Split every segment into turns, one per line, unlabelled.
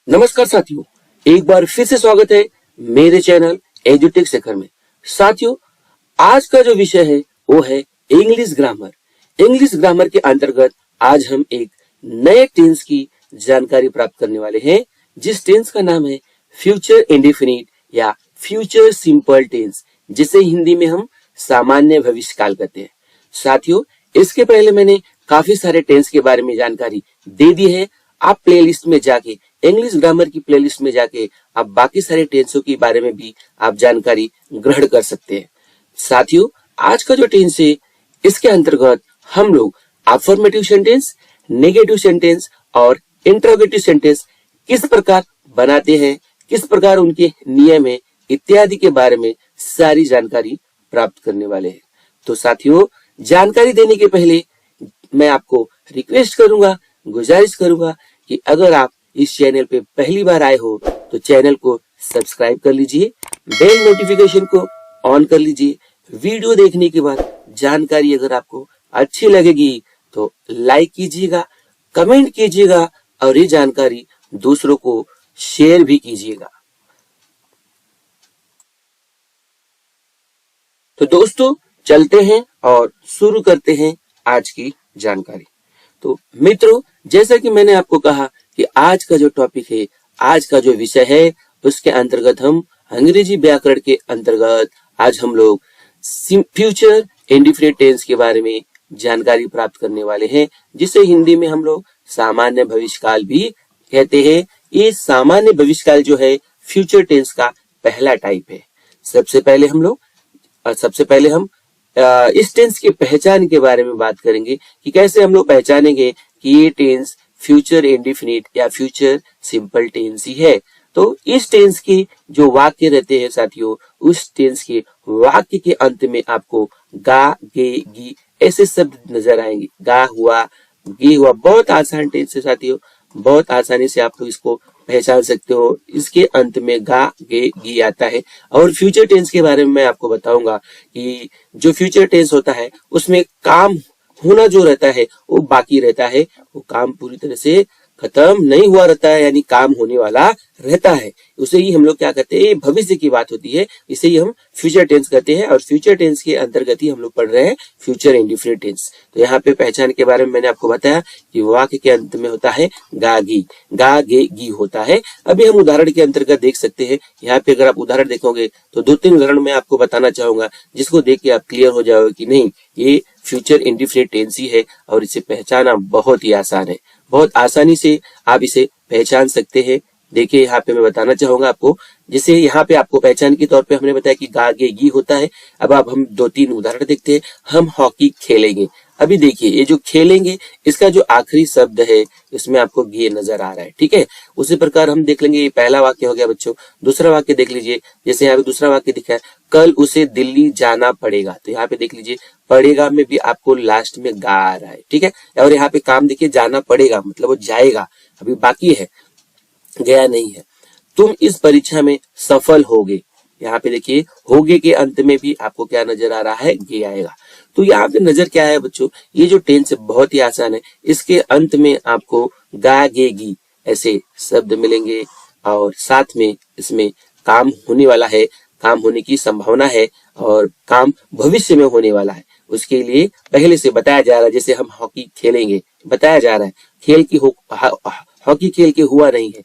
नमस्कार साथियों, एक बार फिर से स्वागत है मेरे चैनल एजुटेक शेखर में। साथियों, आज का जो विषय है वो है इंग्लिश ग्रामर। इंग्लिश ग्रामर के अंतर्गत आज हम एक नए टेंस की जानकारी प्राप्त करने वाले हैं, जिस टेंस का नाम है फ्यूचर इंडेफिनिट या फ्यूचर सिंपल टेंस, जिसे हिंदी में हम सामान्य भविष्यकाल कहते हैं। साथियों, इसके पहले मैंने काफी सारे टेंस के बारे में जानकारी दे दी है। आप प्लेलिस्ट में जाके, इंग्लिश ग्रामर की प्लेलिस्ट में जाके आप बाकी सारे टेंसों के बारे में भी आप जानकारी ग्रहण कर सकते हैं। साथियों, आज का जो टेंस है इसके अंतर्गत हम लोग अफर्मेटिव सेंटेंस, नेगेटिव सेंटेंस और इंटरोगेटिव सेंटेंस किस प्रकार बनाते हैं, किस प्रकार उनके नियम है इत्यादि के बारे में सारी जानकारी प्राप्त करने वाले हैं। तो साथियों, जानकारी देने के पहले मैं आपको रिक्वेस्ट करूंगा, गुजारिश करूंगा कि अगर आप इस चैनल पे पहली बार आए हो तो चैनल को सब्सक्राइब कर लीजिए, बेल नोटिफिकेशन को ऑन कर लीजिए। वीडियो देखने के बाद जानकारी अगर आपको अच्छी लगेगी तो लाइक कीजिएगा, कमेंट कीजिएगा और ये जानकारी दूसरों को शेयर भी कीजिएगा। तो दोस्तों, चलते हैं और शुरू करते हैं आज की जानकारी। तो मित्रों, जैसा कि मैंने आपको कहा कि आज का जो टॉपिक है, आज का जो विषय है, उसके अंतर्गत हम अंग्रेजी व्याकरण के अंतर्गत आज हम लोग फ्यूचर इंडेफिनिट टेंस के बारे में जानकारी प्राप्त करने वाले हैं, जिसे हिंदी में हम लोग सामान्य भविष्यकाल भी कहते हैं। ये सामान्य भविष्यकाल जो है फ्यूचर टेंस का पहला टाइप है। सबसे पहले हम इस टेंस की पहचान के बारे में बात करेंगे कि कैसे हम लोग पहचानेंगे कि ये टेंस फ्यूचर इंडेफिनिट या फ्यूचर सिंपल टेंस ही है। तो इस टेंस के जो वाक्य रहते हैं साथियों, उस टेंस के वाक्य के अंत में आपको गा, गे, गी ऐसे शब्द नजर आएंगे। गा हुआ, गे हुआ, बहुत आसान टेंस है साथियों, बहुत आसानी से आप लोग इसको पहचान सकते हो। इसके अंत में गा, गे, गी आता है। और फ्यूचर टेंस के बारे में मैं आपको बताऊंगा कि जो फ्यूचर टेंस होता है उसमें काम होना जो रहता है वो बाकी रहता है, वो काम पूरी तरह से खत्म नहीं हुआ रहता है, यानी काम होने वाला रहता है। उसे ही हम लोग क्या कहते हैं, भविष्य की बात होती है, इसे ही हम फ्यूचर टेंस कहते हैं। और फ्यूचर टेंस के अंतर्गत ही हम लोग पढ़ रहे हैं फ्यूचर इंडेफिनिट टेंस। तो यहाँ पे पहचान के बारे में मैंने आपको बताया कि वाक्य के अंत में होता है गा, गी, गा, गे, गी होता है। अभी हम उदाहरण के अंतर्गत देख सकते हैं। यहाँ पे अगर आप उदाहरण देखोगे तो 2-3 उदाहरण मैं आपको बताना चाहूंगा, जिसको देख के आप क्लियर हो जाओगे कि नहीं, ये फ्यूचर इंडेफिनिट टेंस ही है और इसे पहचाना बहुत ही आसान है। बहुत आसानी से आप इसे पहचान सकते हैं। देखिए, यहाँ पे मैं बताना चाहूंगा आपको, जैसे यहाँ पे आपको पहचान के तौर पे हमने बताया कि गा, गे, गी होता है। अब हम 2-3 उदाहरण देखते हैं। हम हॉकी खेलेंगे। अभी देखिए, ये जो खेलेंगे इसका जो आखिरी शब्द है इसमें आपको गे नजर आ रहा है, ठीक है। उसी प्रकार हम देख लेंगे, ये पहला वाक्य हो गया बच्चों। दूसरा वाक्य देख लीजिए, जैसे यहाँ पे दूसरा वाक्य दिखा है, कल उसे दिल्ली जाना पड़ेगा। तो यहाँ पे देख लीजिए, पड़ेगा में भी आपको लास्ट में गा आ रहा है, ठीक है। और यहाँ पे काम देखिए, जाना पड़ेगा मतलब वो जाएगा, अभी बाकी है, गया नहीं है। तुम इस परीक्षा में सफल होगे। यहाँ पे देखिए, होगे के अंत में भी आपको क्या नजर आ रहा है, गे आएगा। तो यहाँ पे नजर क्या है बच्चों, ये जो टेंस है बहुत ही आसान है। इसके अंत में आपको गा, गे, गी ऐसे शब्द मिलेंगे और साथ में इसमें काम होने वाला है, काम होने की संभावना है और काम भविष्य में होने वाला है। उसके लिए पहले से बताया जा रहा है, जैसे हम हॉकी खेलेंगे, बताया जा रहा है खेल की हॉकी खेल के हुआ नहीं है।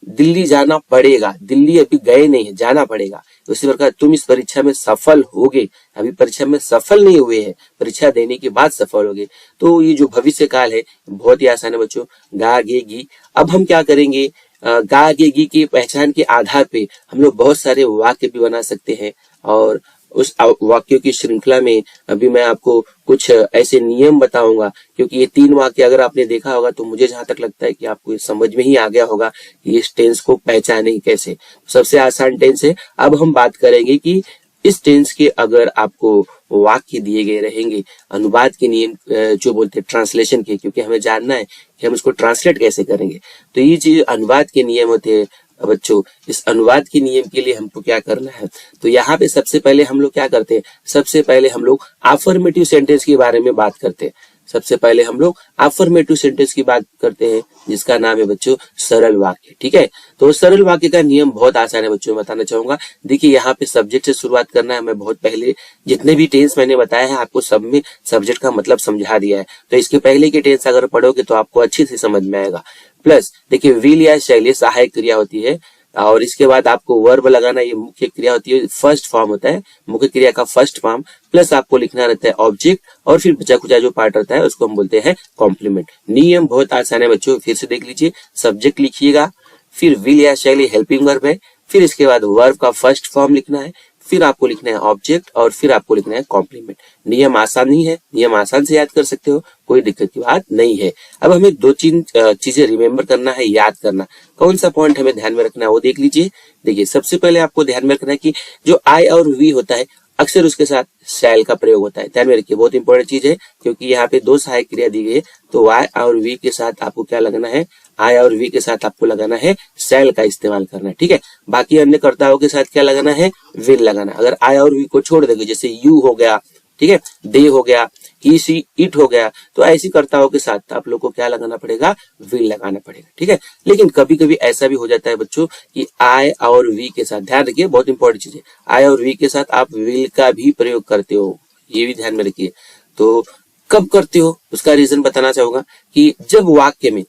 दिल्ली जाना पड़ेगा, दिल्ली अभी गए नहीं है, जाना पड़ेगा। उसी प्रकार तुम इस परीक्षा में सफल होगे, अभी परीक्षा में सफल नहीं हुए हैं, परीक्षा देने के बाद सफल होगे। तो ये जो भविष्य काल है बहुत ही आसान है बच्चों, गा, गे, गी। अब हम क्या करेंगे, गा, गे, गी की पहचान के आधार पे हम लोग बहुत सारे वाक्य भी बना सकते हैं। और उस वाक्यों की श्रृंखला में अभी मैं आपको कुछ ऐसे नियम बताऊंगा, क्योंकि ये 3 वाक्य अगर आपने देखा होगा तो मुझे जहां तक लगता है कि आपको ये समझ में ही आ गया होगा कि इस टेंस को पहचाने कैसे। सबसे आसान टेंस है। अब हम बात करेंगे कि इस टेंस के अगर आपको वाक्य दिए गए रहेंगे, अनुवाद के नियम जो बोलते हैं ट्रांसलेशन के, क्योंकि हमें जानना है कि हम इसको ट्रांसलेट कैसे करेंगे। तो ये जो अनुवाद के नियम होते हैं बच्चों, इस अनुवाद के नियम के लिए हमको क्या करना है, तो यहाँ पे सबसे पहले हम लोग क्या करते हैं, सबसे पहले हम लोग अफर्मेटिव सेंटेंस के बारे में बात करते हैं। सबसे पहले हम लोग अफर्मेटिव सेंटेंस की बात करते हैं, जिसका नाम है बच्चों सरल वाक्य। ठीक है, तो सरल वाक्य का नियम बहुत आसान है बच्चों, मैं बताना चाहूंगा। देखिए यहाँ पे सब्जेक्ट से शुरुआत करना है। मैं बहुत पहले जितने भी टेंस मैंने बताया है आपको सब में सब्जेक्ट का मतलब समझा दिया है, तो इसके पहले के टेंस अगर पढ़ोगे तो आपको अच्छे से समझ में आएगा। प्लस देखिए विल या शैल ये सहायक क्रिया होती है, और इसके बाद आपको वर्ब लगाना, ये मुख्य क्रिया होती है, फर्स्ट फॉर्म होता है, मुख्य क्रिया का फर्स्ट फॉर्म। प्लस आपको लिखना रहता है ऑब्जेक्ट, और फिर बचा खुचा जो पार्ट रहता है उसको हम बोलते हैं कॉम्प्लीमेंट। नियम बहुत आसान है बच्चों, फिर से देख लीजिए। सब्जेक्ट लिखिएगा, फिर विल या शैल हेल्पिंग वर्ब है, फिर इसके बाद वर्ब का फर्स्ट फॉर्म लिखना है, फिर आपको लिखना है ऑब्जेक्ट, और फिर आपको लिखना है कॉम्प्लीमेंट। नियम आसान ही है, नियम आसान से याद कर सकते हो, कोई दिक्कत की बात नहीं है। अब हमें दो तीन चीजें रिमेम्बर करना है, याद करना। कौन सा पॉइंट हमें ध्यान में रखना है वो देख लीजिए। देखिए सबसे पहले आपको ध्यान में रखना है कि जो आई और वी होता है अक्सर उसके साथ शैल का प्रयोग होता है। ध्यान में रखिए, बहुत इंपॉर्टेंट चीज है, क्योंकि यहाँ पे दो सहायक क्रिया दी गई है, तो आई और वी के साथ आपको क्या लगाना है, आई और वी के साथ आपको लगाना है शैल का इस्तेमाल करना है। ठीक है, बाकी अन्य कर्ताओं के साथ क्या लगाना है, विल लगाना। अगर आई और वी को छोड़ देंगे, जैसे यू हो गया, ठीक है, दे हो गया, ही सी इट हो गया, तो ऐसी कर्ताओं के साथ आप लोग को क्या लगाना पड़ेगा, विल लगाना पड़ेगा। ठीक है, लेकिन कभी कभी ऐसा भी हो जाता है बच्चों कि आई और वी के साथ, ध्यान रखिए बहुत इंपॉर्टेंट चीज है, आई और वी के साथ आप विल का भी प्रयोग करते हो, ये भी ध्यान में रखिए। तो कब करते हो उसका रीजन बताना चाहूंगा कि जब वाक्य में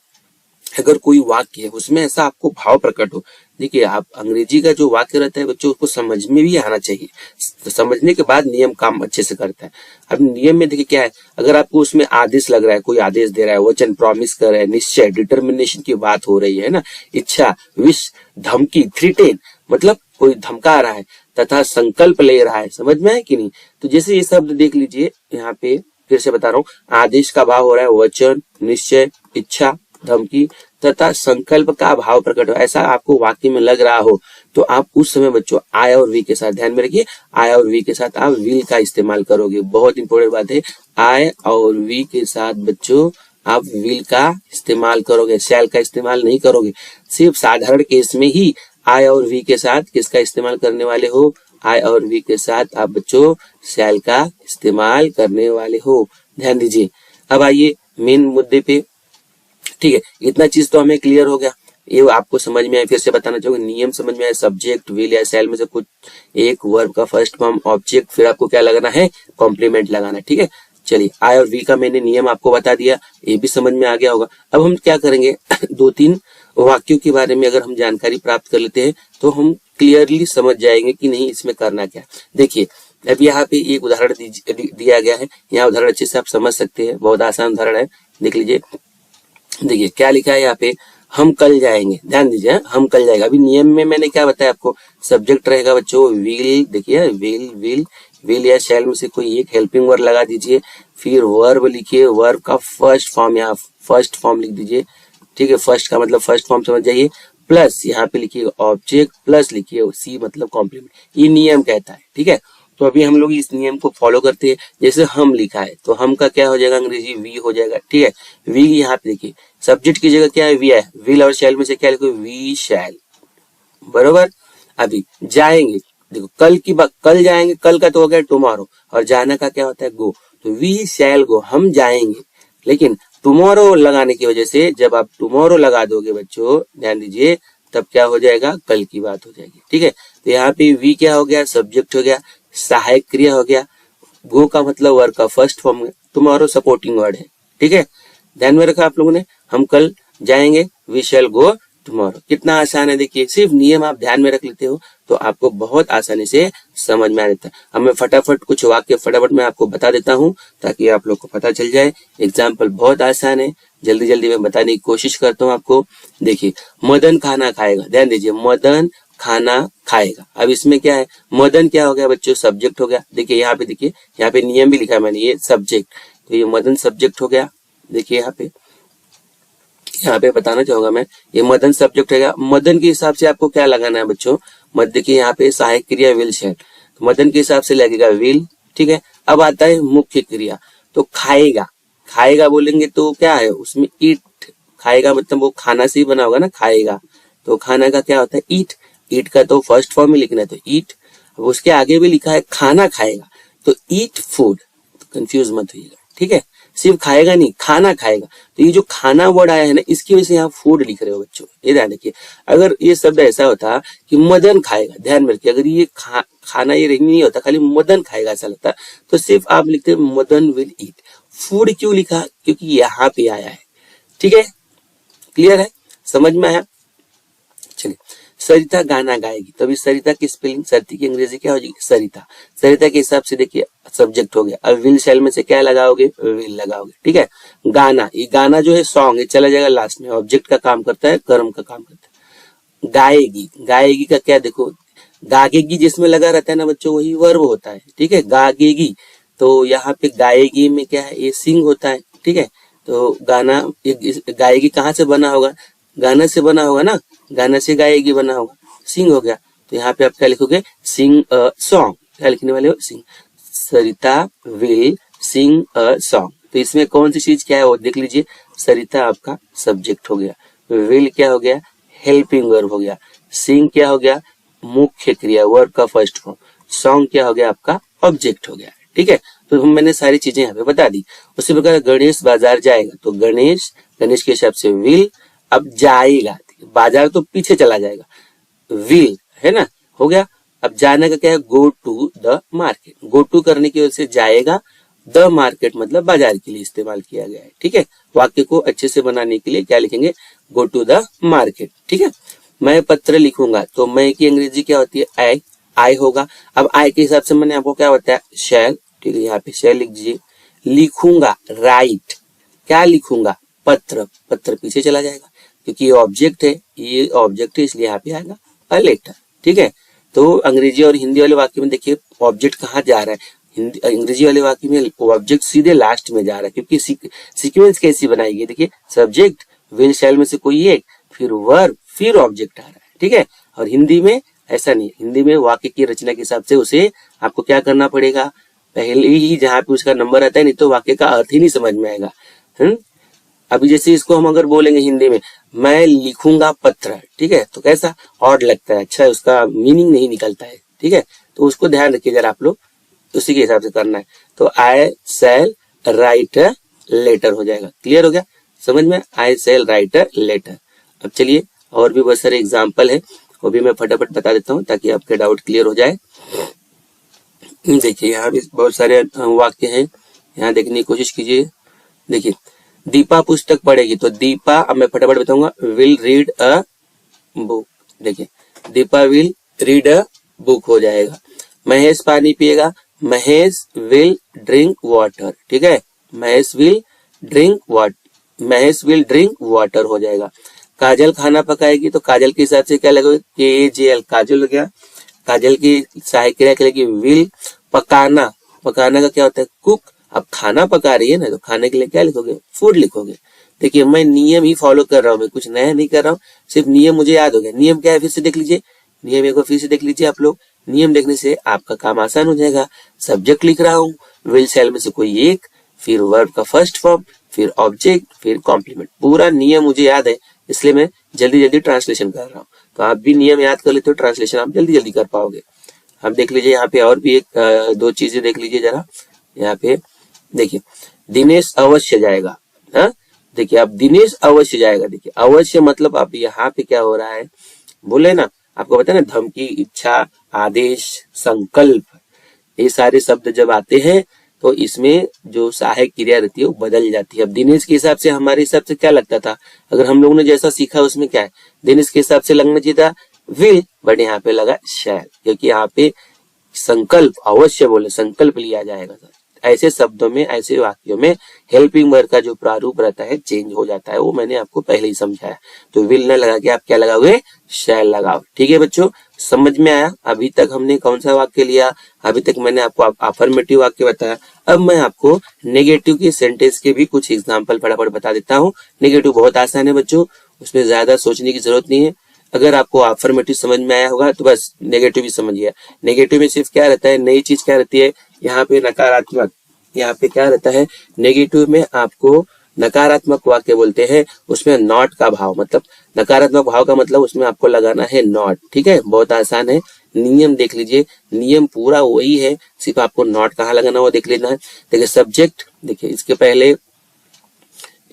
अगर कोई वाक्य है उसमें ऐसा आपको भाव प्रकट हो। देखिए आप अंग्रेजी का जो वाक्य रहता है बच्चों उसको समझ में भी आना चाहिए, तो समझने के बाद नियम काम अच्छे से करता है। अब नियम में देखिए क्या है, अगर आपको उसमें आदेश लग रहा है, कोई आदेश दे रहा है, वचन प्रॉमिस कर रहा है, निश्चय डिटर्मिनेशन की बात हो रही है ना, इच्छा, विश, धमकी, थ्रेटन, मतलब कोई धमका रहा है, तथा संकल्प ले रहा है, समझ में है कि नहीं। तो जैसे ये शब्द देख लीजिए, यहाँ पे फिर से बता रहा हूँ, आदेश का भाव हो रहा है वचन, निश्चय, इच्छा, धमकी तथा संकल्प का भाव प्रकट हो, ऐसा आपको वाक्य में लग रहा हो, तो आप उस समय बच्चों आई और वी के साथ, ध्यान में रखिए, आई और वी के साथ आप विल का इस्तेमाल करोगे। बहुत इंपॉर्टेंट बात है, आई और वी के साथ बच्चों आप विल का इस्तेमाल करोगे, शैल का इस्तेमाल नहीं करोगे। सिर्फ साधारण केस में ही आई और वी के साथ किसका इस्तेमाल करने वाले हो, आई और वी के साथ आप बच्चों शैल का इस्तेमाल करने वाले हो, ध्यान दीजिए। अब आइए मेन मुद्दे पे। ठीक है, इतना चीज तो हमें क्लियर हो गया, ये आपको समझ में आया। फिर से बताना चाहूंगा, नियम समझ में आया, सब्जेक्ट, विल या शैल में से कुछ एक, वर्ब का फर्स्ट फॉर्म, ऑब्जेक्ट, फिर आपको क्या लगाना है, कॉम्प्लीमेंट लगाना है। ठीक है, चलिए आई और वी का मैंने नियम आपको बता दिया, ये भी समझ में आ गया होगा। अब हम क्या करेंगे दो तीन वाक्यों के बारे में अगर हम जानकारी प्राप्त कर लेते हैं तो हम क्लियरली समझ जाएंगे कि नहीं इसमें करना क्या। देखिए अब यहाँ पे एक उदाहरण दिया गया है, यहाँ उदाहरण अच्छे से आप समझ सकते हैं, बहुत आसान उदाहरण है, देख लीजिए। देखिए क्या लिखा है यहाँ पे, हम कल जाएंगे, ध्यान दीजिए, हम कल जाएगा। अभी नियम में मैंने क्या बताया आपको, सब्जेक्ट रहेगा बच्चों विल, देखिए विल या शैल में से कोई एक हेल्पिंग वर्ब लगा दीजिए, फिर वर्ब लिखिए, वर्ब का फर्स्ट फॉर्म, यहाँ फर्स्ट फॉर्म लिख दीजिए। ठीक है, फर्स्ट का मतलब फर्स्ट फॉर्म समझ जाइए, प्लस यहाँ पे लिखिए ऑब्जेक्ट, प्लस लिखिए सी मतलब कॉम्प्लीमेंट, ये नियम कहता है। ठीक है, तो अभी हम लोग इस नियम को फॉलो करते हैं। जैसे हम लिखा है तो हम का क्या हो जाएगा, अंग्रेजी वी हो जाएगा। ठीक है, वी यहाँ पे देखिए सब्जेक्ट की जगह क्या है, वी है, विल और शैल में से क्या लिखो, वी शैल, बरोबर। अभी जाएंगे, देखो कल की बात, कल जाएंगे, कल का तो हो गया टुमारो, और जाना का क्या होता है, गो, तो वी शैल गो, हम जाएंगे। लेकिन टुमारो लगाने की वजह से जब आप टुमारो लगा दोगे बच्चों, ध्यान दीजिए, तब क्या हो जाएगा, कल की बात हो जाएगी। ठीक है, तो यहाँ पे वी क्या हो गया, सब्जेक्ट हो गया, सहायक क्रिया हो गया, गो का मतलब वर्ब का फर्स्ट फॉर्म है, टुमारो सपोर्टिंग वर्ड है। ठीक है, ध्यान में रखा आप लोगों ने, हम कल जाएंगे, वी शैल गो टुमारो। कितना आसान है, देखिए सिर्फ नियम आप ध्यान में रख लेते हो तो आपको बहुत आसानी से समझ में आ जाता है। अब मैं फटाफट कुछ वाक्य फटाफट मैं आपको बता देता हूँ ताकि आप लोग को पता चल जाए। एग्जाम्पल बहुत आसान है, जल्दी जल्दी मैं बताने की कोशिश करता हूँ आपको। देखिए मदन खाना खाएगा, ध्यान दीजिए, मदन खाना खाएगा। अब इसमें क्या है, मदन क्या हो गया बच्चों, सब्जेक्ट हो गया। देखिए यहाँ पे, देखिए यहाँ पे नियम भी लिखा है मैंने, ये सब्जेक्ट, तो ये मदन सब्जेक्ट हो गया। देखिए यहाँ पे बताना चाहूंगा मैं, ये मदन सब्जेक्ट है। मदन के हिसाब से आपको क्या लगाना है बच्चों, मत देखिए यहाँ पे सहायक क्रिया विल शैल, तो मदन के हिसाब से लगेगा विल। ठीक है, अब आता है मुख्य क्रिया, तो खाएगा, खाएगा बोलेंगे तो क्या है उसमें, ईट, खाएगा मतलब वो खाना से ही बना होगा ना, खाएगा, तो खाना का क्या होता है, ईट, ईट का तो फर्स्ट फॉर्म में लिखना है, तो ईट। अब उसके आगे भी लिखा है खाना खाएगा, तो ईट फूड, कंफ्यूज मत होइएगा। ठीक है, सिर्फ खाएगा नहीं, खाना खाएगा। तो ये जो खाना वर्ड आया है ना, इसकी वजह से यहाँ फूड लिख रहे हो बच्चों, ये ध्यान रखिए। अगर ये शब्द ऐसा होता कि मदन खाएगा, ध्यान में रखिए, अगर ये खाना ये नहीं होता, खाली मदन खाएगा ऐसा लगता, तो सिर्फ आप लिखते मदन विल ईट। फूड क्यों लिखा? क्योंकि यहाँ पे आया है। ठीक है, क्लियर है, समझ में आया? चलिए, सरिता गाना गाएगी, तो अभी सरिता की स्पेलिंग, सरिता की अंग्रेजी क्या हो जाएगी? सरिता। सरिता के हिसाब से देखिए सब्जेक्ट हो गया। अब विल शैल में से क्या लगाओगे? विल लगाओगे। ठीक है, गाना, ये गाना जो है सॉन्ग, ये चला जाएगा लास्ट में, ऑब्जेक्ट का काम करता है, कर्म का काम करता है। गाएगी, गाएगी का क्या देखो, गागेगी जिसमें लगा रहता है ना बच्चों, वही वर्ब होता है। ठीक है, गागेगी, तो यहाँ पे गाएगी में क्या है? ये सिंग होता है। ठीक है, तो गाना, गाएगी कहाँ से बना होगा? गाना से बना होगा ना, गाना से गाएगी बना होगा, सिंग हो गया। तो यहाँ पे आप क्या लिखोगे? सिंग अ सॉन्ग। क्या लिखने वाले हो? सिंग। सरिता विल सिंग अ सॉन्ग। तो इसमें कौन सी चीज क्या है वो देख लीजिए। सरिता आपका सब्जेक्ट हो गया, विल क्या हो गया? हेल्पिंग वर्ब हो गया, सिंग क्या हो गया? मुख्य क्रिया, वर्ब का फर्स्ट फॉर्म, सॉन्ग क्या हो गया? आपका ऑब्जेक्ट हो गया। ठीक है, तो मैंने सारी चीजें यहाँ पे बता दी। उसी प्रकार गणेश बाजार जाएगा, तो गणेश, गणेश के हिसाब से विल। अब जाएगा, बाजार तो पीछे चला जाएगा, विल है ना, हो गया। अब जाने का क्या है? Go to the market. Go to करने की वजह से जाएगा, द मार्केट मतलब बाजार के लिए इस्तेमाल किया गया है। ठीक है, वाक्य को अच्छे से बनाने के लिए क्या लिखेंगे? Go to the market. ठीक है, मैं पत्र लिखूंगा, तो मैं की अंग्रेजी क्या होती है? आई। आई होगा। अब आई के हिसाब से मैंने आपको क्या बताया? शैल। ठीक है, यहाँ पे शैल लिख दीजिए। लिखूंगा, राइट। क्या लिखूंगा? पत्र। पत्र पीछे चला जाएगा क्योंकि ये ऑब्जेक्ट है, ये ऑब्जेक्ट है, इसलिए यहाँ पे आएगा अ लेटर। ठीक है, तो अंग्रेजी और हिंदी वाले वाक्य में देखिए ऑब्जेक्ट कहाँ जा रहा है। हिंदी अंग्रेजी वाले वाक्य में ऑब्जेक्ट सीधे लास्ट में जा रहा है, क्योंकि सीक्वेंस कैसी बनाएगी? देखिए, सब्जेक्ट, विल शैल में से कोई एक, फिर वर्ब, फिर ऑब्जेक्ट आ रहा है। ठीक है, और हिंदी में ऐसा नहीं, हिंदी में वाक्य की रचना के हिसाब से उसे आपको क्या करना पड़ेगा? पहले ही जहाँ पे उसका नंबर आता है, नहीं तो वाक्य का अर्थ ही नहीं समझ में आएगा। अभी जैसे इसको हम अगर बोलेंगे हिंदी में, मैं लिखूंगा पत्र, ठीक है, तो कैसा ऑड लगता है, अच्छा उसका मीनिंग नहीं निकलता है। ठीक है, तो उसको ध्यान रखिए जरा आप लोग, उसी के हिसाब से करना है। तो I shall write a letter हो जाएगा। क्लियर हो गया, समझ में? आई शैल राइट अ लेटर। अब चलिए, और भी बहुत सारे एग्जाम्पल है, वो भी मैं फटाफट बता देता हूँ ताकि आपके डाउट क्लियर हो जाए। देखिए, यहाँ भी बहुत सारे वाक्य हैं, यहाँ देखने की कोशिश कीजिए। देखिए, दीपा पुस्तक पढ़ेगी, तो दीपा, अब मैं फटाफट बताऊंगा, विल रीड अ बुक। देखिए, Deepa will read a book हो जाएगा। महेश पानी पिएगा, महेश विल ड्रिंक वाटर। ठीक है, Mahesh will drink water, Mahesh will drink water हो जाएगा। काजल खाना पकाएगी, तो काजल के हिसाब से क्या लगेगा? KAJL, काजल हो गया। काजल की सहायक क्रिया क्या लगेगी? विल। पकाना, पकाना का क्या होता है? कुक। अब खाना पका रही है ना, तो खाने के लिए क्या लिखोगे? फूड लिखोगे। देखिए, मैं नियम ही फॉलो कर रहा हूँ, मैं कुछ नया नहीं कर रहा हूँ, सिर्फ नियम मुझे याद हो गया। नियम क्या है फिर से देख लीजिए, नियम एक बार फिर से देख लीजिए आप लोग। नियम देखने से आपका काम आसान हो जाएगा। सब्जेक्ट लिख रहा हूँ, विल शैल में से कोई एक, फिर वर्ब का फर्स्ट फॉर्म, फिर ऑब्जेक्ट, फिर कॉम्प्लीमेंट। पूरा नियम मुझे याद है, इसलिए मैं जल्दी जल्दी ट्रांसलेशन कर रहा हूँ। तो आप भी नियम याद कर लेते हो, ट्रांसलेशन आप जल्दी जल्दी कर पाओगे। अब देख लीजिए, यहाँ पे और भी एक दो चीजें देख लीजिए जरा। यहाँ पे देखिए, दिनेश अवश्य जाएगा। हाँ, देखिए, अब दिनेश अवश्य जाएगा। देखिए, अवश्य मतलब अब यहाँ पे क्या हो रहा है? बोले ना, आपको पता है ना, धमकी, इच्छा, आदेश, संकल्प, ये सारे शब्द जब आते हैं तो इसमें जो सहायक क्रिया रहती है वो बदल जाती है। अब दिनेश के हिसाब से, हमारे हिसाब से क्या लगता था, अगर हम लोगों ने जैसा सीखा उसमें क्या है, दिनेश के हिसाब से लगना चाहिए था विल, बट यहाँ पे लगा शैल, क्योंकि यहाँ पे संकल्प, अवश्य बोले संकल्प लिया जाएगा। ऐसे शब्दों में, ऐसे वाक्यों में हेल्पिंग वर्ब का जो प्रारूप रहता है चेंज हो जाता है, वो मैंने आपको पहले ही समझाया। तो विल न लगा के आप क्या लगाओगे? शैल लगाओ। ठीक है बच्चों, समझ में आया? अभी तक हमने कौन सा वाक्य लिया? अभी तक मैंने आपको अफर्मेटिव वाक्य बताया। अब मैं आपको नेगेटिव के सेंटेंस के भी कुछ एग्जाम्पल फटाफट बता देता हूँ। नेगेटिव बहुत आसान है बच्चों, उसमें ज्यादा सोचने की जरूरत नहीं है। अगर आपको अफर्मेटिव समझ में आया होगा तो बस नेगेटिव भी समझिए। नेगेटिव में सिर्फ क्या रहता है, नई चीज क्या रहती है, यहाँ पे नकारात्मक, यहाँ पे क्या रहता है, नेगेटिव में आपको नकारात्मक वाक्य बोलते हैं, उसमें नॉट का भाव, मतलब नकारात्मक भाव का मतलब उसमें आपको लगाना है नॉट। ठीक है, बहुत आसान है। नियम देख लीजिए, नियम पूरा वही है, सिर्फ आपको नॉट कहाँ लगाना वो देख लेना है। देखिए, सब्जेक्ट, देखिए इसके पहले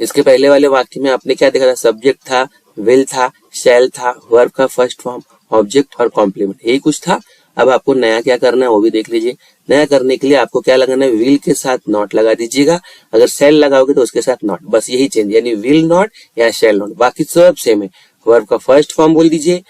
इसके पहले वाले वाक्य में आपने क्या देखा था, सब्जेक्ट था, विल था, शैल था, वर्ब का फर्स्ट फॉर्म, ऑब्जेक्ट और कॉम्प्लीमेंट, यही कुछ था। अब आपको नया क्या करना है वो भी देख लीजिए। नया करने के लिए आपको क्या लगाना है, विल के साथ नॉट लगा दीजिएगा, अगर शैल लगाओगे तो उसके साथ नॉट, बस यही चेंज, यानी विल नॉट या शैल नॉट, बाकी सब सेम है। वर्ब का फर्स्ट फॉर्म बोल दीजिए,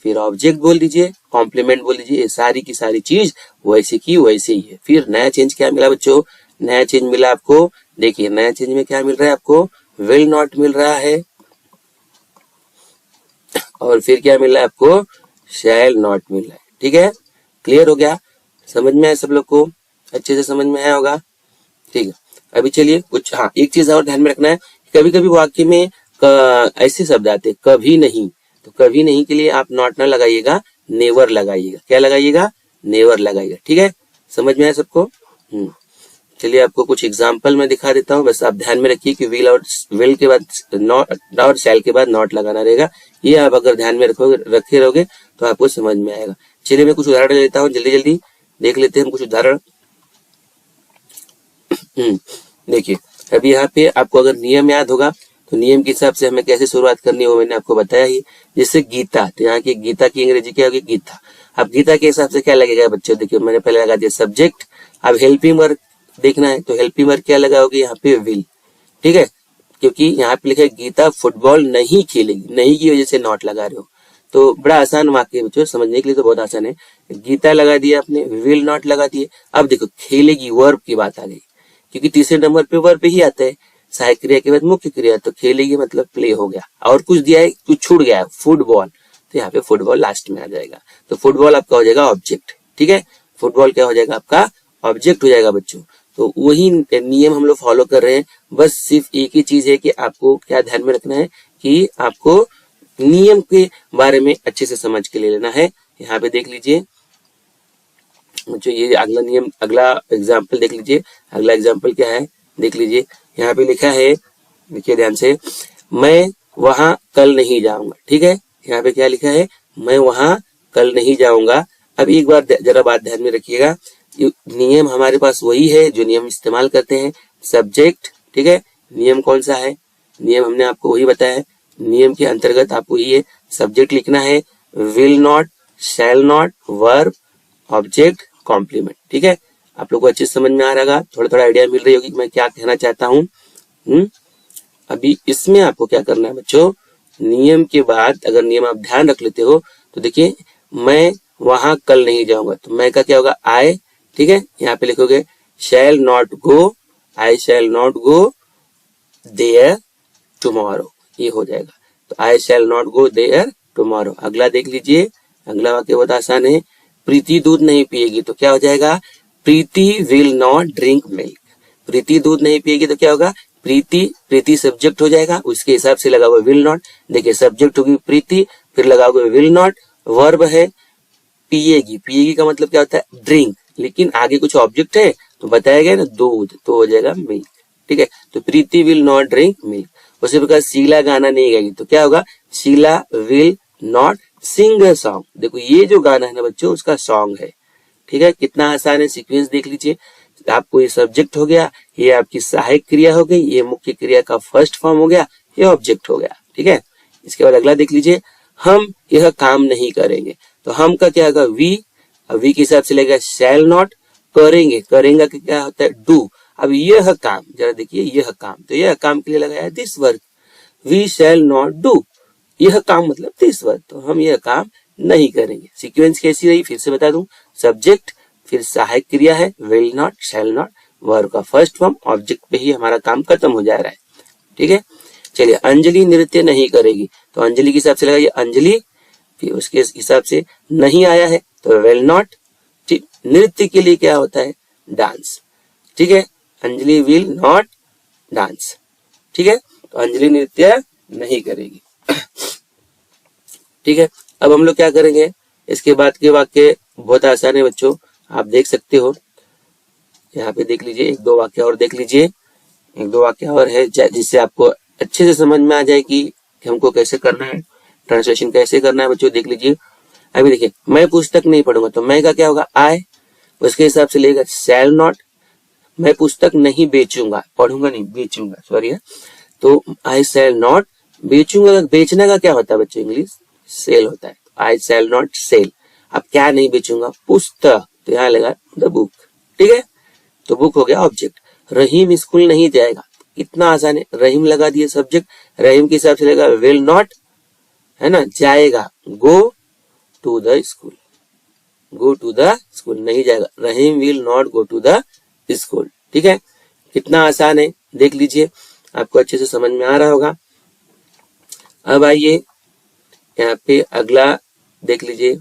फिर ऑब्जेक्ट बोल दीजिए, कॉम्प्लीमेंट बोल दीजिए, ये सारी की सारी चीज वैसे की वैसे ही है। फिर नया चेंज क्या मिला बच्चों, नया चेंज मिला आपको, देखिए नया चेंज में क्या मिल रहा है आपको, विल नॉट मिल रहा है, और फिर क्या मिल रहा है आपको, शैल नॉट मिल रहा है। ठीक है, क्लियर हो गया, समझ में आया सब लोग को, अच्छे से समझ में आया होगा। ठीक है, अभी चलिए कुछ, हाँ एक चीज और ध्यान में रखना है, कभी कभी वाक्य में ऐसे शब्द आते हैं, कभी नहीं, तो कभी नहीं के लिए आप नॉट ना लगाइएगा, नेवर लगाइएगा। क्या लगाइएगा, नेवर लगाइएगा। ठीक है, समझ में आया सबको। चलिए आपको कुछ एग्जाम्पल मैं दिखा देता हूँ, बस आप ध्यान में रखिए कि विल के बाद नॉट और शैल के बाद नॉट लगाना रहेगा, ये आप अगर ध्यान में रखे रहोगे तो आपको समझ में आएगा। चलिए मैं कुछ उदाहरण लेता हूँ, जल्दी जल्दी देख लेते हैं हम कुछ उदाहरण। देखिए अभी यहाँ पे आपको अगर नियम याद होगा तो नियम के हिसाब से हमें कैसे शुरुआत करनी है वो मैंने आपको बताया ही। जैसे गीता, तो यहाँ की गीता की अंग्रेजी क्या होगी, गीता। अब गीता के हिसाब से क्या लगेगा बच्चों, देखिए मैंने पहले लगा दिया सब्जेक्ट, अब हेल्पिंग वर्ब देखना है तो हेल्पिंग वर्ब क्या लगाओगे, यहाँ पे विल। ठीक है, क्योंकि यहाँ पे लिखा है गीता फुटबॉल नहीं खेलेगी, नहीं की वजह से नॉट लगा रहे हो, तो बड़ा आसान वाक्य बच्चों, समझने के लिए तो बहुत आसान है। गीता लगा दिया आपने, विल नॉट लगा दिए। अब देखो खेलेगी, वर्ब की बात आ गई, क्योंकि तीसरे नंबर पे वर्ब ही आता है, सहायक क्रिया के बाद मुख्य क्रिया, तो खेलेगी मतलब प्ले हो गया, और कुछ दिया है, कुछ छूट गया है, फुटबॉल, तो यहाँ पे फुटबॉल लास्ट में आ जाएगा, तो फुटबॉल आपका हो जाएगा ऑब्जेक्ट। ठीक है, फुटबॉल क्या हो जाएगा आपका, ऑब्जेक्ट हो जाएगा बच्चों। तो वही नियम हम लोग फॉलो कर रहे हैं, बस सिर्फ एक ही चीज है कि आपको क्या ध्यान में रखना है कि आपको नियम के बारे में अच्छे से समझ के ले लेना है। यहाँ पे देख लीजिए जो ये अगला नियम, अगला एग्जाम्पल देख लीजिए, अगला एग्जाम्पल क्या है देख लीजिए। यहाँ पे लिखा है, देखिए ध्यान से, मैं वहां कल नहीं जाऊंगा। ठीक है, यहाँ पे क्या लिखा है, मैं वहां कल नहीं जाऊंगा। अब एक बार जरा बात ध्यान में रखिएगा, नियम हमारे पास वही है जो नियम इस्तेमाल करते हैं, सब्जेक्ट। ठीक है, नियम कौन सा है, नियम हमने आपको वही बताया है, नियम के अंतर्गत आपको ये सब्जेक्ट लिखना है, will not, shall not, verb, object, complement. ठीक है, आप लोग को अच्छे समझ में आ रहा, थोड़ा थोड़ा आइडिया मिल रही होगी कि मैं क्या कहना चाहता हूँ। अभी इसमें आपको क्या करना है बच्चों, नियम के बाद अगर नियम आप ध्यान रख लेते हो तो देखिए, मैं वहां कल नहीं जाऊंगा, तो मैं का क्या होगा, आई। ठीक है, यहाँ पे लिखोगे shall not go, I shall not go there tomorrow, ये हो जाएगा। तो I shall not go there tomorrow. अगला देख लीजिए, अगला वाक्य बहुत आसान है, प्रीति दूध नहीं पिएगी, तो क्या हो जाएगा, प्रीति विल नॉट ड्रिंक मिल्क। प्रीति दूध नहीं पिएगी तो क्या होगा, प्रीति, प्रीति सब्जेक्ट हो जाएगा, उसके हिसाब से लगा हुआ विल नॉट। देखिए सब्जेक्ट होगी प्रीति, फिर लगा हुआ विल नॉट, वर्ब है पिएगी, पिएगी का मतलब क्या होता है, ड्रिंक, लेकिन आगे कुछ ऑब्जेक्ट है तो बताया गया ना दूध, तो हो जाएगा मिल्क। ठीक है, तो Preeti will not drink milk. उसी प्रकार शीला गाना नहीं गाएगी तो क्या होगा, Sheela will not sing a song. देखो ये जो गाना है ना बच्चों, उसका सॉन्ग है। ठीक है, कितना आसान है, सीक्वेंस देख लीजिए, आपको ये सब्जेक्ट हो गया, ये आपकी सहायक क्रिया हो गई, ये मुख्य क्रिया का फर्स्ट फॉर्म हो गया, ये ऑब्जेक्ट हो गया। ठीक है, इसके बाद अगला देख लीजिए, हम यह काम नहीं करेंगे, तो हम का क्या होगा, वी, वी के हिसाब से लगेगा शैल नॉट, करेंगे, करेंगे क्या होता है, डू। अब यह काम, जरा देखिए यह काम, तो यह काम के लिए लगाया this work, we shall not do, यह काम मतलब दिस वर्क, तो हम यह काम नहीं करेंगे। सीक्वेंस कैसी रही फिर से बता दूं, सब्जेक्ट, फिर सहायक क्रिया है will not, shall not, verb का फर्स्ट फॉर्म, ऑब्जेक्ट पे ही हमारा काम खत्म हो जा रहा है। ठीक है, चलिए अंजलि नृत्य नहीं करेगी, तो अंजलि के हिसाब से लगाइए अंजलि, फिर उसके हिसाब से नहीं आया है तो विल नॉट। ठीक, नृत्य के लिए क्या होता है, डांस। ठीक है, अंजलि विल नॉट डांस। ठीक है, तो अंजलि नृत्य नहीं करेगी। ठीक है, अब हम लोग क्या करेंगे, इसके बाद के वाक्य बहुत आसान है बच्चों, आप देख सकते हो, यहाँ पे देख लीजिए, एक दो वाक्य और देख लीजिए, एक दो वाक्य और है जिससे आपको अच्छे से समझ में आ जाए कि हमको कैसे करना है, ट्रांसलेशन कैसे करना है बच्चों, देख लीजिए। अभी देखिए, मैं पुस्तक नहीं पढ़ूंगा, तो मैं का क्या होगा, आई, उसके हिसाब से लेगा शैल नॉट, मैं पुस्तक नहीं बेचूंगा, पढ़ूंगा नहीं, बेचूंगा, सॉरी है, तो आई सेल नॉट बेचूंगा, बेचने का क्या होता है बच्चों इंग्लिश, सेल होता है। आई सेल नॉट सेल, अब क्या नहीं बेचूंगा, पुस्तक, तो यहाँ लगा द बुक, ठीक है, तो बुक हो गया ऑब्जेक्ट। रहीम स्कूल नहीं जाएगा, इतना आसान है, रहीम लगा दिए सब्जेक्ट, रहीम के हिसाब से लगा विल नॉट, है ना, जाएगा, go to the school, go to the school नहीं जाएगा, Rahim will not go to the school, ठीक है, कितना आसान है, देख लीजिए, आपको अच्छे से समझ में आ रहा होगा। अब आइए यहाँ पे अगला देख लीजिए,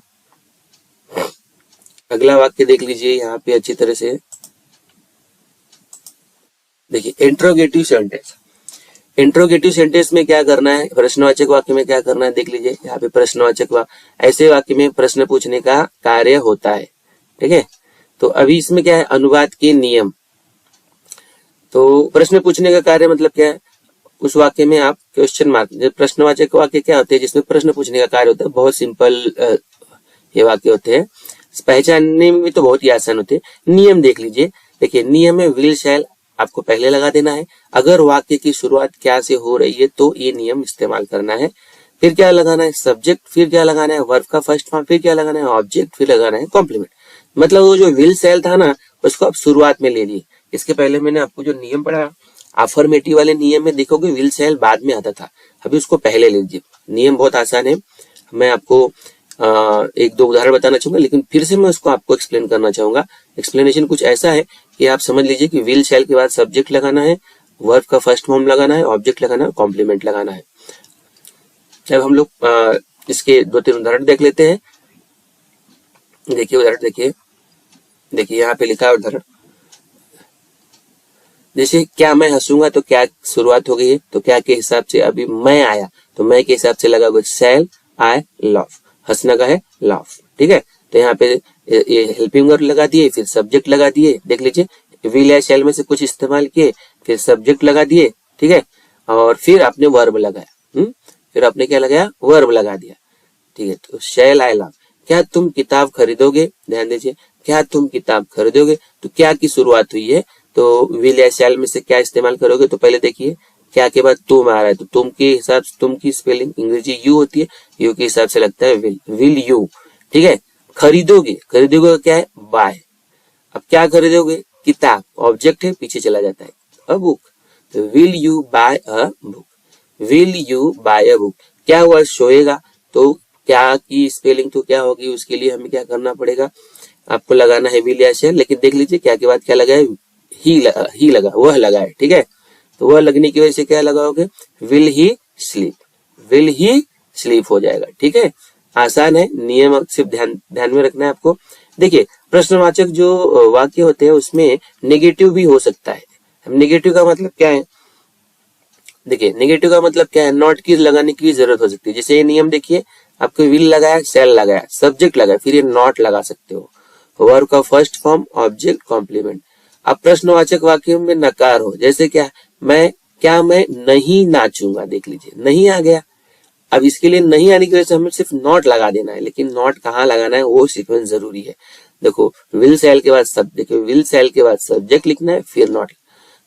अगला वाक्य देख लीजिए यहाँ पे अच्छी तरह से, देखिए इंट्रोगेटिव सेंटेंस। इंट्रोगेटिव सेंटेंस में क्या करना है, प्रश्नवाचक वाक्य में क्या करना है, देख लीजिए यहाँ पे प्रश्नवाचक वाक्य, ऐसे वाक्य में प्रश्न पूछने का कार्य होता है, ठीक है। तो अभी इसमें क्या है, अनुवाद के नियम। तो प्रश्न पूछने का कार्य मतलब क्या है, उस वाक्य में आप क्वेश्चन मार्क, प्रश्नवाचक वाक्य क्या होते हैं जिसमें प्रश्न पूछने का कार्य होता है, बहुत सिंपल ये वाक्य होते हैं, पहचानने में तो बहुत ही आसान होते हैं। नियम देख लीजिए, देखिए नियम में विल शैल आपको पहले लगा देना है, अगर वाक्य की शुरुआत क्या से हो रही है तो ये नियम इस्तेमाल करना है। फिर क्या लगाना है, सब्जेक्ट, फिर क्या लगाना है, वर्ब का फर्स्ट फॉर्म, फिर क्या लगाना है, ऑब्जेक्ट, फिर लगाना है कॉम्प्लीमेंट। मतलब वो जो विल शैल था ना उसको आप शुरुआत में ले लिए। इसके पहले मैंने आपको जो नियम पढ़ा अफर्मेटिव वाले नियम में देखोगे विल शैल बाद में आता था, अभी उसको पहले ले लीजिए। नियम बहुत आसान है, मैं आपको एक दो उदाहरण बताना चाहूंगा, लेकिन फिर से मैं उसको आपको एक्सप्लेन करना चाहूंगा। एक्सप्लेनेशन कुछ ऐसा है कि आप समझ लीजिए कि विल शैल के बाद सब्जेक्ट लगाना है, वर्ब का फर्स्ट फॉर्म लगाना है, ऑब्जेक्ट लगाना है, कॉम्प्लीमेंट लगाना है। जब हम लोग इसके दो तीन उदाहरण देख लेते हैं, देखिए उदाहरण देखिए, देखिए यहाँ पे लिखा है उदाहरण, जैसे क्या मैं हंसूंगा तो क्या शुरुआत हो गई है, तो क्या के हिसाब से अभी मैं आया तो मैं के हिसाब से लगा शैल आई लाफ, हंसना का है लाफ, ठीक है। तो यहाँ पे ये हेल्पिंग वर्ब लगा दिए, फिर सब्जेक्ट लगा दिए, देख लीजिए विल या शैल में से कुछ इस्तेमाल किए, फिर सब्जेक्ट लगा दिए, ठीक है, और फिर आपने वर्ब लगाया, फिर आपने क्या लगाया, वर्ब लगा दिया, ठीक है। तो शैल आई लाफ, क्या तुम किताब खरीदोगे, ध्यान दीजिए, क्या तुम किताब खरीदोगे, तो क्या की शुरुआत हुई है, तो विल या शैल में से क्या इस्तेमाल करोगे, तो पहले देखिए क्या के बाद तुम आ रहा है, तो तुम के हिसाब से, तुम की स्पेलिंग अंग्रेजी यू होती है, यू के हिसाब से लगता है विल, विल यू, ठीक है। खरीदोगे, खरीदोगे क्या है, बाय, अब क्या खरीदोगे, किताब, ऑब्जेक्ट है, पीछे चला जाता है अ बुक, तो will you buy a book, will you buy a book. क्या हुआ, सोएगा, तो क्या की स्पेलिंग तो क्या होगी, उसके लिए हमें क्या करना पड़ेगा, आपको लगाना है विल या शैल, लेकिन देख लीजिए क्या के बाद क्या लगा है, ही लगा, वह लगा है, ठीक है। तो वह लगने की वजह से क्या लगाओगे, will he sleep, will he sleep हो जाएगा, ठीक है। आसान है, नियम सिर्फ ध्यान में रखना है आपको। देखिए प्रश्नवाचक जो वाक्य होते हैं उसमें नेगेटिव भी हो सकता है। नेगेटिव का मतलब क्या है, देखिए नेगेटिव का मतलब क्या है, नॉट की लगाने की जरूरत हो सकती है। जैसे ये नियम देखिए, आपको विल लगाया, शैल लगाया, सब्जेक्ट लगाया, फिर ये नॉट लगा सकते हो, वर्ब का फर्स्ट फॉर्म, ऑब्जेक्ट, कॉम्प्लीमेंट। अब प्रश्नवाचक वाक्य में नकार हो, जैसे क्या मैं नहीं नाचूंगा, देख लीजिए नहीं आ गया। अब इसके लिए नहीं आने की वजह से हमें सिर्फ नॉट लगा देना है, लेकिन नॉट कहाँ लगाना है वो सीक्वेंस जरूरी है। देखो विल शैल के बाद देखो विल शैल के बाद सब्जेक्ट लिखना है, फिर नॉट।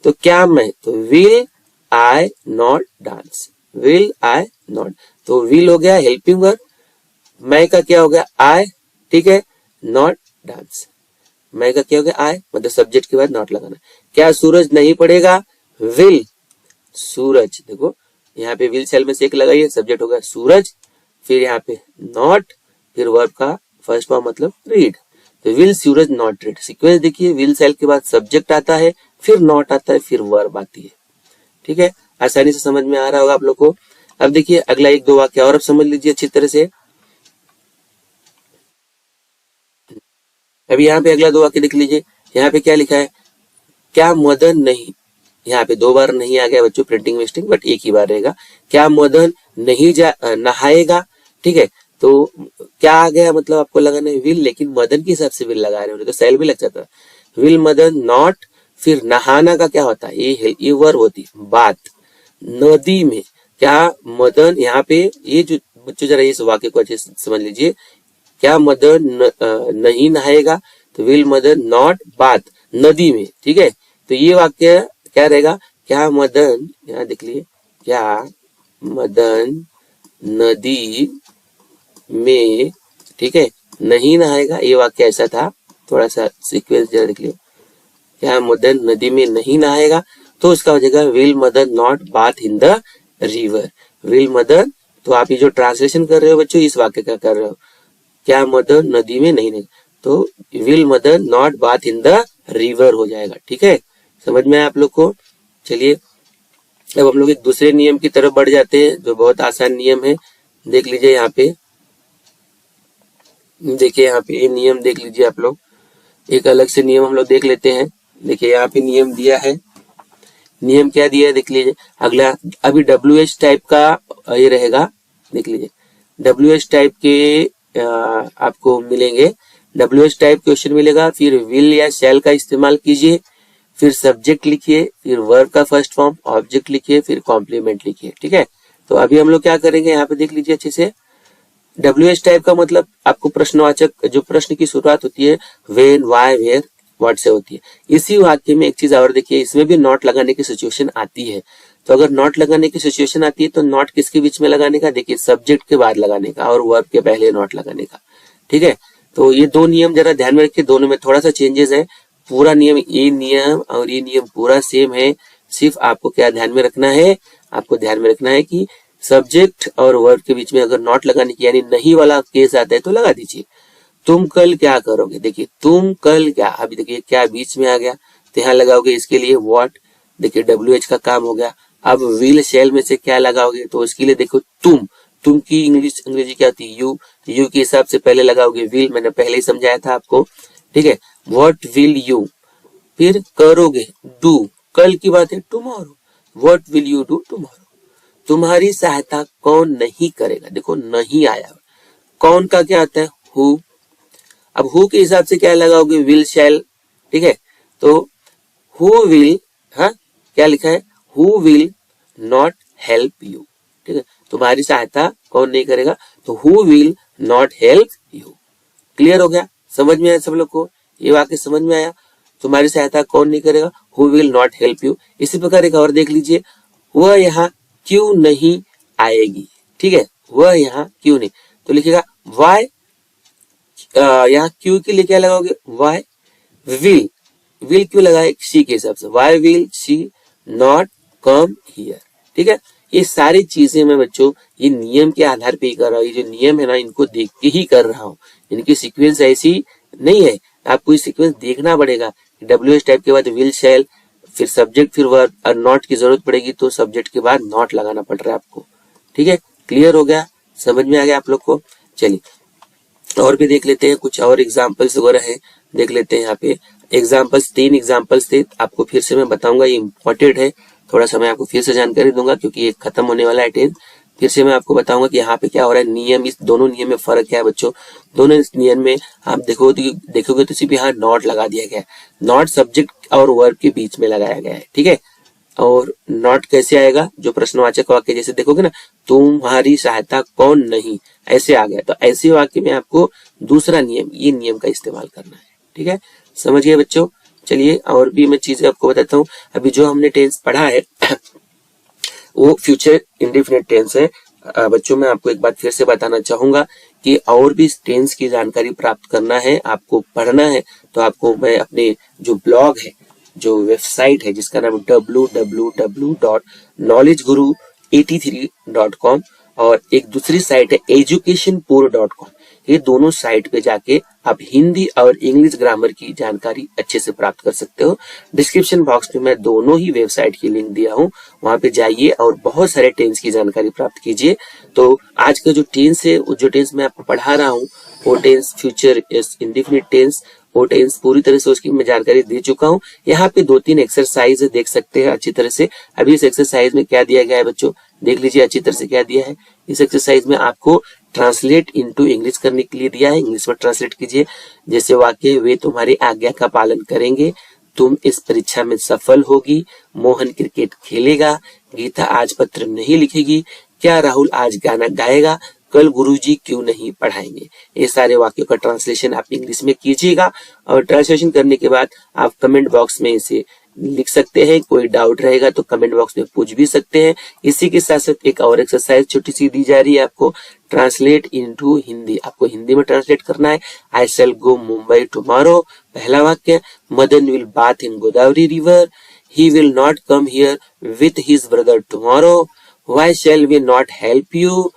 तो क्या मैं, तो will I not dance, will I not, तो विल हो गया हेल्पिंग वर्ब, मैं का क्या हो गया आई, ठीक है, नॉट डांस, मैं का क्या हो गया आई, मतलब सब्जेक्ट के बाद नॉट लगाना। क्या सूरज नहीं पड़ेगा, विल सूरज, देखो यहाँ पे विल शैल में से एक लगाइए, सब्जेक्ट होगा सूरज, फिर यहाँ पे नॉट, फिर वर्ब का फर्स्ट फॉर्म मतलब रीड, तो will Suraj not read. Sequence देखिए, विल शैल के बाद सब्जेक्ट आता है, फिर नॉट आता है, फिर वर्ब आती है, ठीक है। आसानी से समझ में आ रहा होगा आप लोग को। अब देखिए अगला एक दो वाक्य और अब समझ लीजिए अच्छी तरह से। अभी यहाँ पे अगला दो वाक्य देख लीजिए, यहाँ पे क्या लिखा है, क्या मदन नहीं, यहाँ पे दो बार नहीं आ गया बच्चों, प्रिंटिंग मिस्टेक, बट एक ही बार रहेगा, क्या मदन नहीं नहाएगा, ठीक है। तो क्या आ गया, मतलब आपको लगाना है विल, लेकिन मदन के हिसाब से विल लगा रहे हो तो सेल भी लग जाता है, विल मदन नॉट, फिर नहाना का क्या होता है, ये वर्ब होती है बात, नदी में, क्या मदन, यहाँ पे ये जो बच्चों जरा इस वाक्य को अच्छे से समझ लीजिए, क्या मदन नहीं नहाएगा, तो विल मदन नॉट बात नदी में, ठीक है। तो ये वाक्य क्या रहेगा, क्या मदन, यहाँ देख लीजिए क्या मदन नदी में, ठीक है, नहीं नहाएगा। ये वाक्य ऐसा था, थोड़ा सा सीक्वेंस जरा देख लियो। क्या मदन नदी में नहीं नहाएगा, तो उसका हो जाएगा will Madan not bath in the river. Will Madan, तो आप ये जो ट्रांसलेशन कर रहे हो बच्चों, इस वाक्य का कर रहे हो, क्या मदन नदी में नहीं नहाएगा, तो will Madan not bath in the river हो जाएगा। ठीक है, समझ में आया आप लोग को। चलिए अब हम लोग एक दूसरे नियम की तरफ बढ़ जाते हैं, जो बहुत आसान नियम है। देख लीजिए यहाँ पे, देखिए यहाँ पे ये नियम देख लीजिए आप लोग। एक अलग से नियम हम लोग देख लेते हैं। देखिए यहाँ पे नियम दिया है। नियम क्या दिया है देख लीजिए। अगला अभी WH टाइप का ये रहेगा, देख लीजिए। WH टाइप के आपको मिलेंगे, WH टाइप क्वेश्चन मिलेगा। फिर विल या शैल का इस्तेमाल कीजिए, फिर सब्जेक्ट लिखिए, फिर वर्ब का फर्स्ट फॉर्म, ऑब्जेक्ट लिखिए, फिर कॉम्प्लीमेंट लिखिए। ठीक है, तो अभी हम लोग क्या करेंगे, यहाँ पे देख लीजिए अच्छे से। WH टाइप का मतलब आपको प्रश्नवाचक, जो प्रश्न की शुरुआत होती है व्हेन, व्हाई, वेयर, व्हाट से होती है। इसी वाक्य में एक चीज और देखिए, इसमें भी नॉट लगाने की सिचुएशन आती है। तो अगर नॉट लगाने की सिचुएशन आती है तो नॉट किसके बीच में लगाने का, देखिए सब्जेक्ट के बाद लगाने का और वर्ब के पहले नॉट लगाने का। ठीक है, तो ये दो नियम जरा ध्यान में रखिए, दोनों में थोड़ा सा चेंजेस है। पूरा नियम, ये नियम और ये नियम पूरा सेम है। सिर्फ आपको क्या ध्यान में रखना है, आपको ध्यान में रखना है कि सब्जेक्ट और वर्ब के बीच में अगर नॉट लगाने की यानी नहीं वाला केस आता है तो लगा दीजिए। तुम कल क्या करोगे, देखिए तुम कल क्या, अभी देखिए क्या बीच में आ गया, तो यहाँ लगाओगे इसके लिए व्हाट, देखिए WH का काम हो गया। अब विल शैल में से क्या लगाओगे, तो इसके लिए देखो तुम की अंग्रेजी क्या होती है, यू के हिसाब से पहले लगाओगे विल, मैंने पहले ही समझाया था आपको। ठीक है, व्हाट विल यू, फिर करोगे डू, कल की बात है tomorrow, what will you do tomorrow. तुम्हारी सहायता कौन नहीं करेगा, देखो नहीं आया, कौन का क्या आता है हु, अब हु के हिसाब से क्या लगाओगे विल शैल। ठीक है, तो हु विल, हाँ क्या लिखा है, who will not help you. ठीक है, तुम्हारी सहायता कौन नहीं करेगा, तो who will not help you. Clear हो गया, समझ में आया सब लोग को, ये वाक्य समझ में आया। तुम्हारी सहायता कौन नहीं करेगा, who will not help you. इसी प्रकार एक और देख लीजिए, वह यहाँ क्यों नहीं आएगी। ठीक है, वह यहाँ क्यों नहीं, तो लिखेगा वाई, यहाँ क्यों के लिए क्या लगाओगे वाई, विल क्यों लगाए शी के हिसाब से, why will she not come here. ठीक है, ये सारी चीजें मैं बच्चों ये नियम के आधार पे ही कर रहा हूँ। ये जो नियम है ना, इनको देख के ही कर रहा हूँ, इनकी सीक्वेंस ऐसी नहीं है, आपको ये सीक्वेंस देखना पड़ेगा। WH टाइप के बाद विल शैल, फिर सब्जेक्ट, फिर वर्ब, और नॉट की जरूरत पड़ेगी तो सब्जेक्ट के बाद नॉट लगाना पड़ रहा है आपको। ठीक है, क्लियर हो गया, समझ में आ गया आप लोग को। चलिए और भी देख लेते हैं, कुछ और एग्जाम्पल्स वगैरह है, देख लेते हैं। यहाँ पे एग्जाम्पल्स, 3 एग्जाम्पल्स थे, आपको फिर से मैं बताऊंगा, ये इंपॉर्टेंट है, थोड़ा सा मैं आपको फिर से जानकारी दूंगा क्योंकि ये खत्म होने वाला है 10। फिर से मैं आपको बताऊंगा कि यहाँ पे क्या हो रहा है, नियम, इस दोनों नियम में फर्क क्या है बच्चों। दोनों नियम में आप देखोगे तो सिर्फ यहाँ नॉट लगा दिया गया है, नॉट सब्जेक्ट और वर्ब के बीच में लगाया गया है। ठीक है, और नॉट कैसे आएगा, जो प्रश्नवाचक वाक्य जैसे देखोगे ना, तुम्हारी सहायता कौन नहीं, ऐसे आ गया, तो ऐसे वाक्य में आपको दूसरा नियम, ये नियम का इस्तेमाल करना है। ठीक है, समझ गए बच्चों। चलिए और भी मैं चीजें आपको बताता हूँ। अभी जो हमने टेंस पढ़ा है वो फ्यूचर इंडेफिनिट टेंस है। बच्चों मैं आपको एक बात फिर से बताना चाहूंगा कि और भी टेंस की जानकारी प्राप्त करना है, आपको पढ़ना है, तो आपको मैं अपने जो ब्लॉग है, जो वेबसाइट है जिसका नाम www.knowledgeguru83.com और एक दूसरी साइट है educationpur.com, ये दोनों साइट पे जाके आप हिंदी और इंग्लिश ग्रामर की जानकारी अच्छे से प्राप्त कर सकते हो। डिस्क्रिप्शन बॉक्स में मैं दोनों ही वेबसाइट की लिंक दिया हूँ, वहां पे जाइए और बहुत सारे टेंस की जानकारी प्राप्त कीजिए। तो आज का जो टेंस है, जो टेंस मैं आपको पढ़ा रहा हूँ, वो टेंस फ्यूचर इंडेफिनिट टेंस, वो टेंस पूरी तरह से उसकी मैं जानकारी दे चुका हूँ। यहाँ पे 2-3 एक्सरसाइज देख सकते हैं अच्छी तरह से। अभी इस एक्सरसाइज में क्या दिया गया है बच्चों, देख लीजिए अच्छी तरह से क्या दिया है। इस एक्सरसाइज में आपको ट्रांसलेट इनटू इंग्लिश करने के लिए दिया है, इंग्लिश में ट्रांसलेट कीजिए। जैसे वाक्य, वे तुम्हारी आज्ञा का पालन करेंगे, तुम इस परीक्षा में सफल होगी, मोहन क्रिकेट खेलेगा, गीता आज पत्र नहीं लिखेगी, क्या राहुल आज गाना गाएगा, कल गुरुजी क्यों नहीं पढ़ाएंगे। ये सारे वाक्यों का ट्रांसलेशन आप इंग्लिश में कीजिएगा और ट्रांसलेशन करने के बाद आप कमेंट बॉक्स में इसे लिख सकते हैं। कोई डाउट रहेगा तो कमेंट बॉक्स में पूछ भी सकते हैं। इसी के साथ साथ एक और एक्सरसाइज छोटी सी दी जा रही है आपको, ट्रांसलेट इनटू हिंदी। आपको हिंदी में ट्रांसलेट करना है। आई शैल गो मुंबई टुमारो, पहला वाक्य। Madan will bath in Godavari river, he will not come here with his brother tomorrow, why shall we not help you,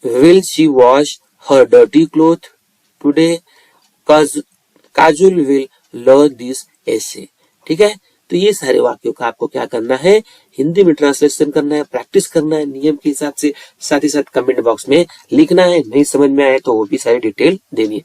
will she wash her dirty cloth today, Kajul will learn this ऐसे। ठीक है, तो ये सारे वाक्यों का आपको क्या करना है, हिंदी में ट्रांसलेशन करना है, प्रैक्टिस करना है नियम के हिसाब से। साथ ही साथ कमेंट बॉक्स में लिखना है, नहीं समझ में आए तो वो भी सारी डिटेल देनी है।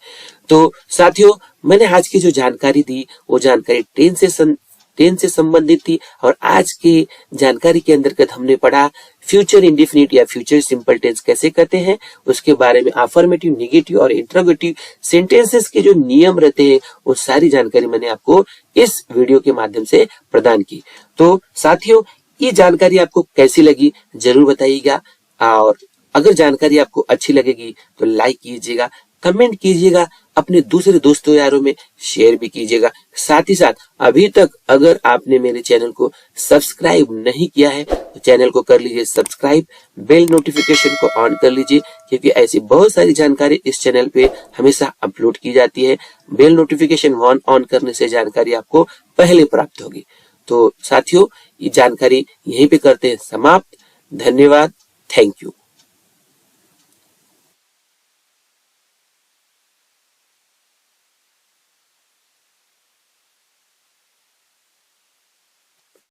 तो साथियों, मैंने आज की जो जानकारी दी वो जानकारी टेंस से संबंधित थी। और आज की जानकारी के अंतर्गत हमने पढ़ा फ्यूचर इंडेफिनिट या फ्यूचर सिंपल टेंस कैसे कहते हैं, उसके बारे में अफर्मेटिव, नेगेटिव और इंटरोगेटिव सेंटेंसेस के जो नियम रहते हैं वो सारी जानकारी मैंने आपको इस वीडियो के माध्यम से प्रदान की। तो साथियों, ये जानकारी आपको कैसी लगी जरूर बताइएगा, और अगर जानकारी आपको अच्छी लगेगी तो लाइक कीजिएगा, कमेंट कीजिएगा, अपने दूसरे दोस्तों यारों में शेयर भी कीजिएगा। साथ ही साथ अभी तक अगर आपने मेरे चैनल को सब्सक्राइब नहीं किया है तो चैनल को कर लीजिए सब्सक्राइब, बेल नोटिफिकेशन को ऑन कर लीजिए, क्योंकि ऐसी बहुत सारी जानकारी इस चैनल पे हमेशा अपलोड की जाती है। बेल नोटिफिकेशन ऑन करने से जानकारी आपको पहले प्राप्त होगी। तो साथियों, ये जानकारी यहीं पे करते हैं समाप्त। धन्यवाद, थैंक यू।